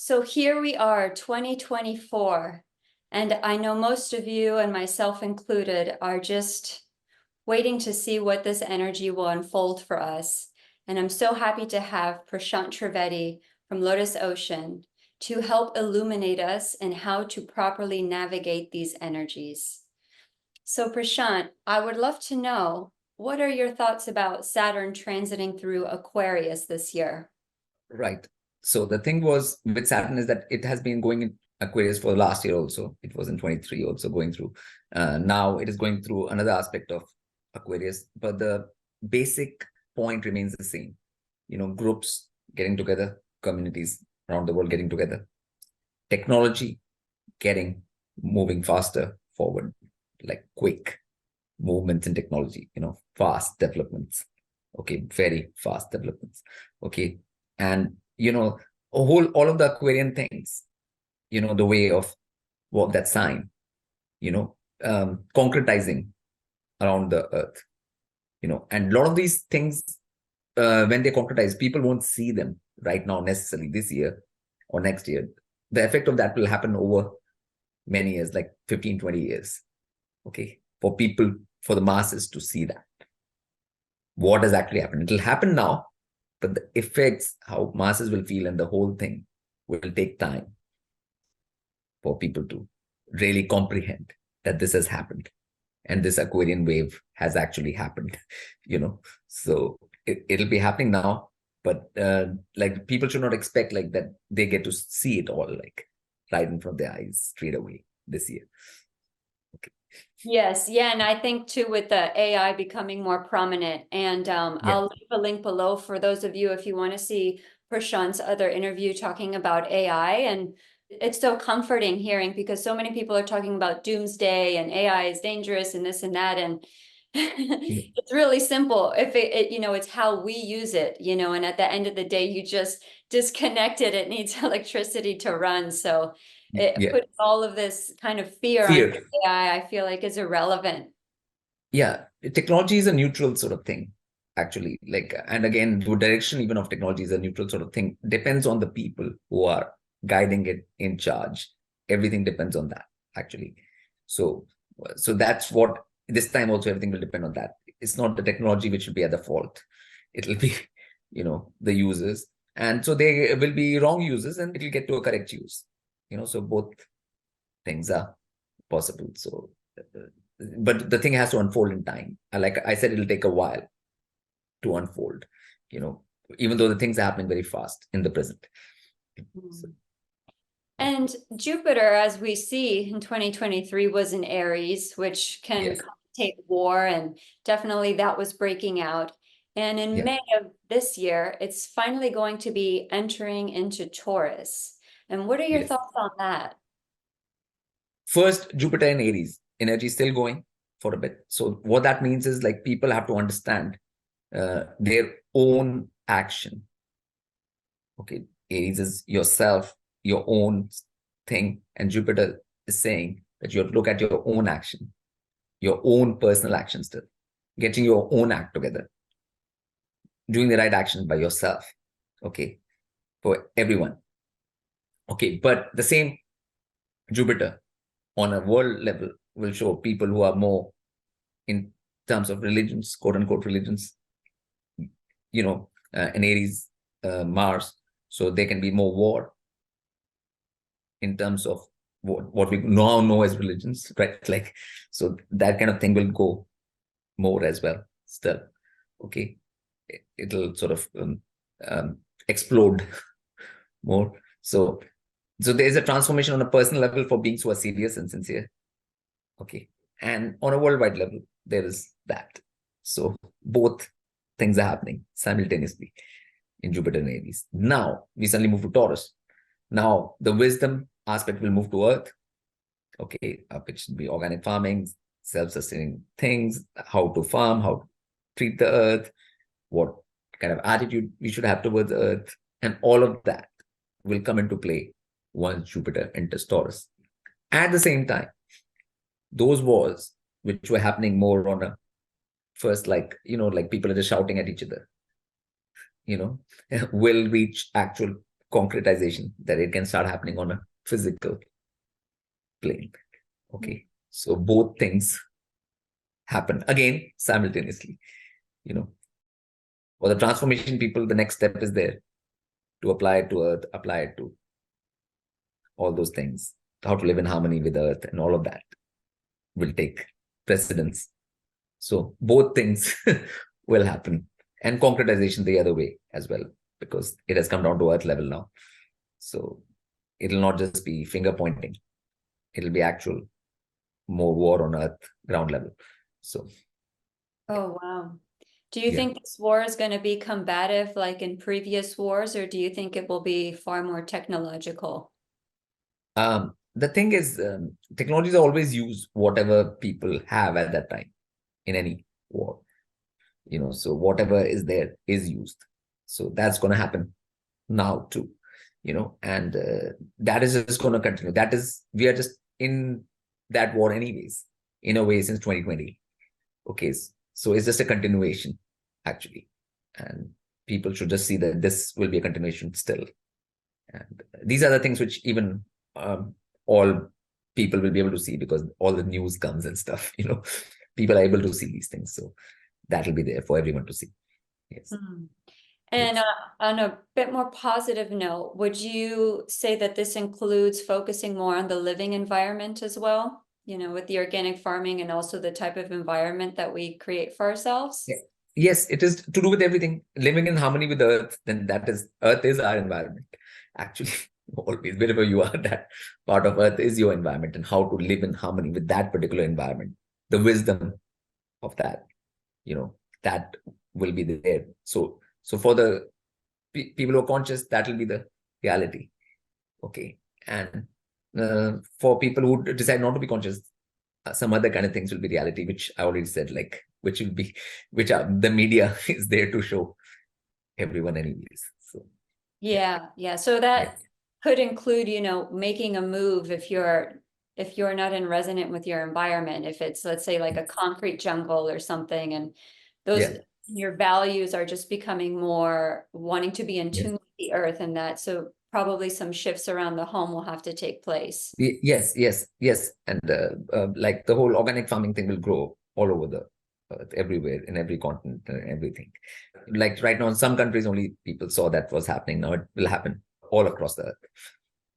So here we are, 2024, and I know most of you, and myself included, are just waiting to see what this energy will unfold for us. And I'm so happy to have Prashant TriVedi from Lotus Ocean to help illuminate us in how to properly navigate these energies. So Prashant, I would love to know, what are your thoughts about Saturn transiting through Aquarius this year? Right. So the thing was with Saturn is that it has been going in Aquarius for last year also. It was in 23 also going through. Now it is going through another aspect of Aquarius, but the basic point remains the same. Groups getting together, communities around the world getting together, technology moving faster forward, like quick movements in technology, fast developments. Okay, very fast developments. Okay. And all of the Aquarian things, the way of what that sign, concretizing around the earth, and a lot of these things, when they concretize, people won't see them right now necessarily this year or next year. The effect of that will happen over many years, like 15, 20 years. Okay, for people, for the masses to see that. What has actually happened? It will happen now, but the effects, how masses will feel and the whole thing will take time for people to really comprehend that this has happened and this Aquarian wave has actually happened, So it'll be happening now, but like people should not expect like that they get to see it all like right in front of their eyes straight away this year. Okay. Yes, yeah, and I think too with the AI becoming more prominent, and I'll leave a link below for those of you if you want to see Prashant's other interview talking about AI. And it's so comforting hearing, because so many people are talking about doomsday and AI is dangerous and this and that, and it's really simple. If it's how we use it, and at the end of the day, you just disconnect it. It needs electricity to run. So it puts all of this kind of fear on AI, I feel like, is irrelevant. Yeah, technology is a neutral sort of thing, actually. And again, the direction even of technology is a neutral sort of thing. Depends on the people who are guiding it, in charge. Everything depends on that, actually. So that's what this time also everything will depend on that. It's not the technology which will be at the fault. It'll be, the users. And so they will be wrong users and it will get to a correct use. So both things are possible. So but the thing has to unfold in time. Like I said, it'll take a while to unfold, even though the things are happening very fast in the present. So. And Jupiter, as we see in 2023, was in Aries, which can take war, and definitely that was breaking out. And in May of this year, it's finally going to be entering into Taurus. And what are your thoughts on that? First, Jupiter in Aries, energy is still going for a bit. So what that means is like people have to understand their own action. Okay, Aries is yourself, your own thing, and Jupiter is saying that you have to look at your own action, your own personal action still, getting your own act together, doing the right action by yourself, okay, for everyone. Okay, but the same Jupiter on a world level will show people who are more in terms of religions, quote unquote religions, in Aries, Mars, so there can be more war in terms of what we now know as religions, right? Like, so that kind of thing will go more as well still. Okay, it'll sort of explode more. So there's a transformation on a personal level for beings who are serious and sincere. Okay, and on a worldwide level, there is that. So both things are happening simultaneously in Jupiter and Aries. Now we suddenly move to Taurus. Now the wisdom aspect will move to Earth. Okay, which will be organic farming, self-sustaining things, how to farm, how to treat the Earth, what kind of attitude we should have towards the Earth, and all of that will come into play once Jupiter enters Taurus. At the same time, those wars which were happening more on a first, like people are just shouting at each other, will reach actual concretization, that it can start happening on a physical plane. Okay. So both things happen again simultaneously, For the transformation people, the next step is there to apply it to Earth, apply it to all those things, how to live in harmony with Earth, and all of that will take precedence. So both things will happen, and concretization the other way as well, because it has come down to Earth level now. So it'll not just be finger pointing, it'll be actual more war on Earth ground level. So oh wow. Do you think this war is going to be combative like in previous wars, or do you think it will be far more technological? The thing is, technologies are always use whatever people have at that time in any war. So whatever is there is used. So that's going to happen now too, and that is just going to continue. We are just in that war anyways, in a way, since 2020. Okay, so it's just a continuation, actually. And people should just see that this will be a continuation still. And these are the things which even all people will be able to see, because all the news comes and stuff, people are able to see these things. So that will be there for everyone to see. Yes. And on a bit more positive note, would you say that this includes focusing more on the living environment as well? With the organic farming and also the type of environment that we create for ourselves? Yeah. Yes, it is to do with everything. Living in harmony with Earth, then Earth is our environment. Actually, always, wherever you are, that part of Earth is your environment, and how to live in harmony with that particular environment. The wisdom of that, that will be there. So for the people who are conscious, that will be the reality. Okay. And for people who decide not to be conscious, some other kind of things will be reality, which I already said, like which the media is there to show everyone anyways. So yeah. So that could include, making a move if you're not in resonant with your environment. If it's, let's say, like a concrete jungle or something, and those your values are just becoming more wanting to be in tune with the earth, and that, so probably some shifts around the home will have to take place. Yes. And like the whole organic farming thing will grow all over the earth, everywhere, in every continent, everything. Like right now, in some countries, only people saw that was happening. Now it will happen all across the earth,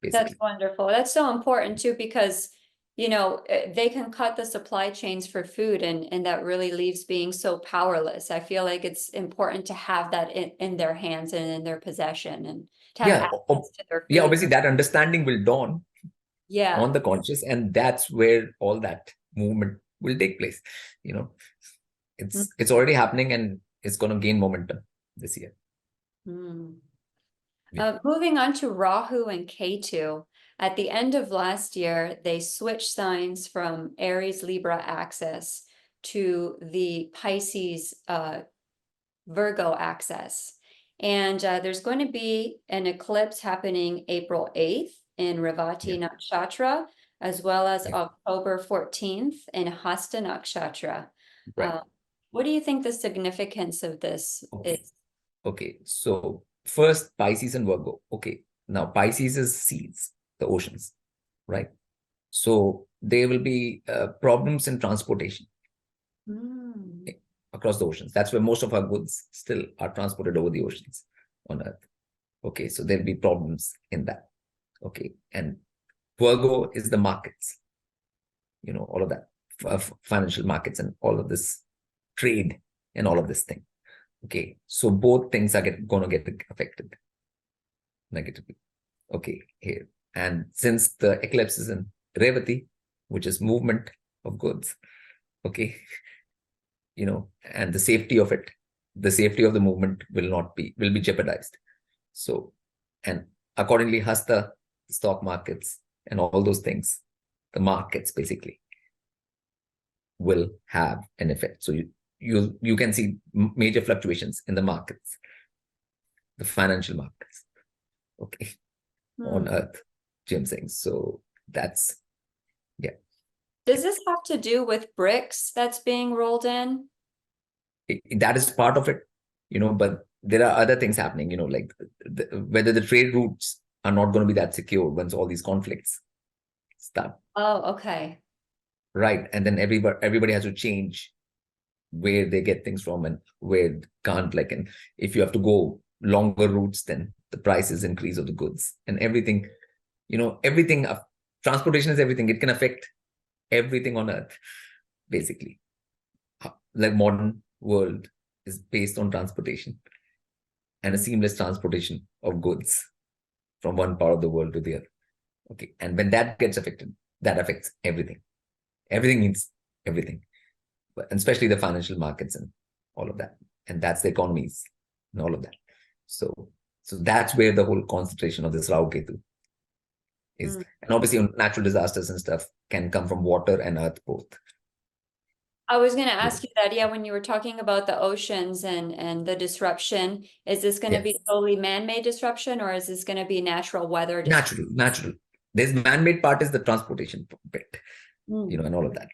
basically. That's wonderful. That's so important too, because they can cut the supply chains for food, and that really leaves being so powerless. I feel like it's important to have that in their hands and in their possession, and to have access to their food. Obviously that understanding will dawn on the conscious, and that's where all that movement will take place. It's already happening, and it's going to gain momentum this year. Moving on to Rahu and Ketu. At the end of last year, they switched signs from Aries Libra axis to the Pisces Virgo axis. And there's going to be an eclipse happening April 8th in Revati Nakshatra, as well as October 14th in Hasta Nakshatra. Right. What do you think the significance of this is? Okay, so first, Pisces and Virgo. Okay, now Pisces is seas, the oceans, right? So there will be problems in transportation across the oceans. That's where most of our goods still are transported over the oceans on Earth. Okay, so there'll be problems in that. Okay, and Virgo is the markets, all of that, financial markets and all of this trade and all of this thing. Okay, so both things are going to get affected negatively. Okay, here. And since the eclipse is in Revati, which is movement of goods, okay, and the safety of it, the safety of the movement will be jeopardized. So, and accordingly, Hasta, the stock markets and all those things, the markets basically will have an effect. So you can see major fluctuations in the markets, the financial markets, okay, on Earth, Jim saying. So that's, Does this have to do with BRICS that's being rolled in? That is part of it, but there are other things happening, like whether the trade routes are not going to be that secure once all these conflicts start. Oh, okay. Right. And then everybody has to change where they get things from and where can't. Like, and if you have to go longer routes, then the prices increase of the goods and everything, everything. Transportation is everything. It can affect everything on earth, basically. Like modern world is based on transportation and a seamless transportation of goods from one part of the world to the other. Okay. And when that gets affected, that affects everything. Everything means everything, and especially the financial markets and all of that. And that's the economies and all of that. So that's where the whole concentration of this Rahu Ketu is. And obviously natural disasters and stuff can come from water and earth both. I was going to ask you that, yeah, when you were talking about the oceans and the disruption, is this going to be solely man-made disruption, or is this going to be natural weather disruption? Natural. There's man-made part is the transportation bit, and all of that,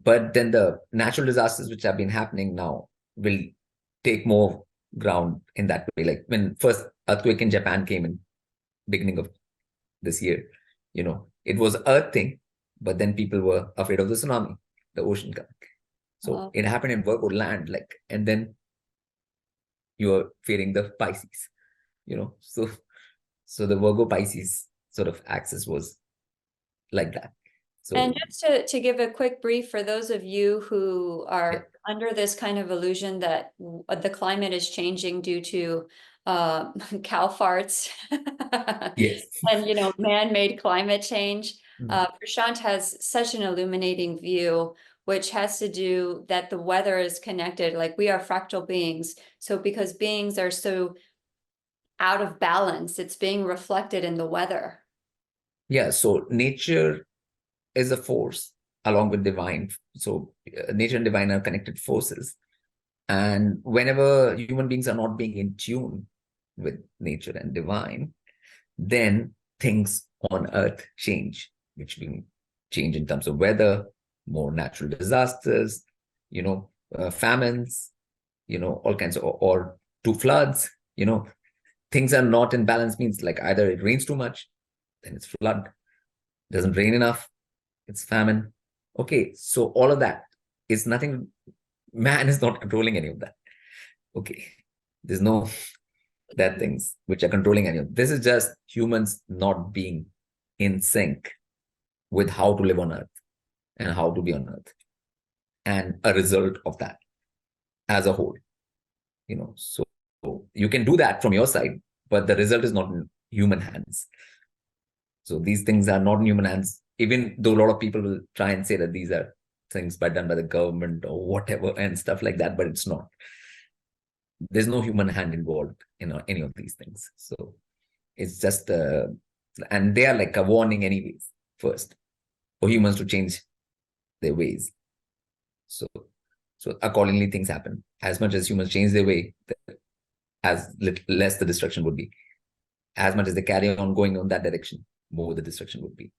but then the natural disasters which have been happening now will take more ground in that way. Like when first earthquake in Japan came in beginning of this year, it was earth thing, but then people were afraid of the tsunami, the ocean coming. So it happened in Virgo land, and then you're fearing the Pisces, so the Virgo Pisces sort of axis was like that. So, and just to give a quick brief for those of you who are under this kind of illusion that the climate is changing due to cow farts and man-made climate change, Prashant has such an illuminating view, which has to do that the weather is connected. Like, we are fractal beings, so because beings are so out of balance, it's being reflected in the weather. So nature is a force along with divine. So nature and divine are connected forces. And whenever human beings are not being in tune with nature and divine, then things on earth change, which mean change in terms of weather, more natural disasters, famines, all kinds of, or to floods, things are not in balance means like either it rains too much, then it's flood, doesn't rain enough, it's famine. Okay, so all of that is nothing. Man is not controlling any of that. Okay, there's no that things which are controlling any of this. Is just humans not being in sync with how to live on earth and how to be on earth, and a result of that as a whole. So you can do that from your side, but the result is not in human hands. So these things are not in human hands, even though a lot of people will try and say that these are things done by the government or whatever and stuff like that, but it's not. There's no human hand involved in any of these things. So it's just, and they are like a warning anyways, first, for humans to change their ways. So accordingly, things happen. As much as humans change their way, as less the destruction would be. As much as they carry on going on that direction, more the destruction would be.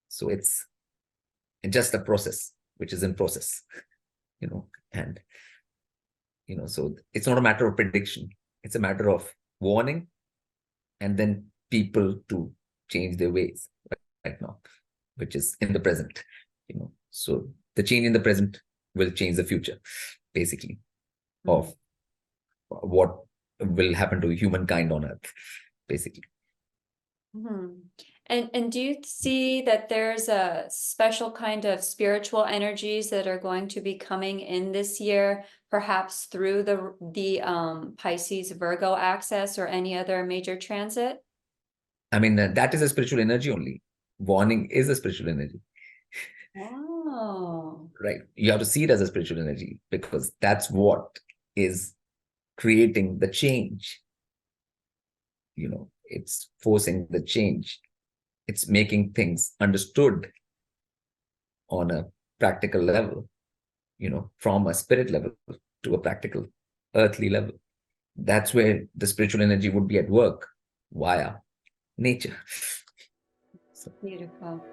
So it's just a process, which is in process, and, so it's not a matter of prediction. It's a matter of warning, and then people to change their ways right now, which is in the present, so the change in the present will change the future, basically, of what will happen to humankind on earth, basically. And do you see that there's a special kind of spiritual energies that are going to be coming in this year, perhaps through the Pisces Virgo axis or any other major transit? I mean, that is a spiritual energy only. Warning is a spiritual energy. Oh. Right. You have to see it as a spiritual energy, because that's what is creating the change. It's forcing the change. It's making things understood on a practical level, from a spirit level to a practical earthly level. That's where the spiritual energy would be at work via nature. Beautiful.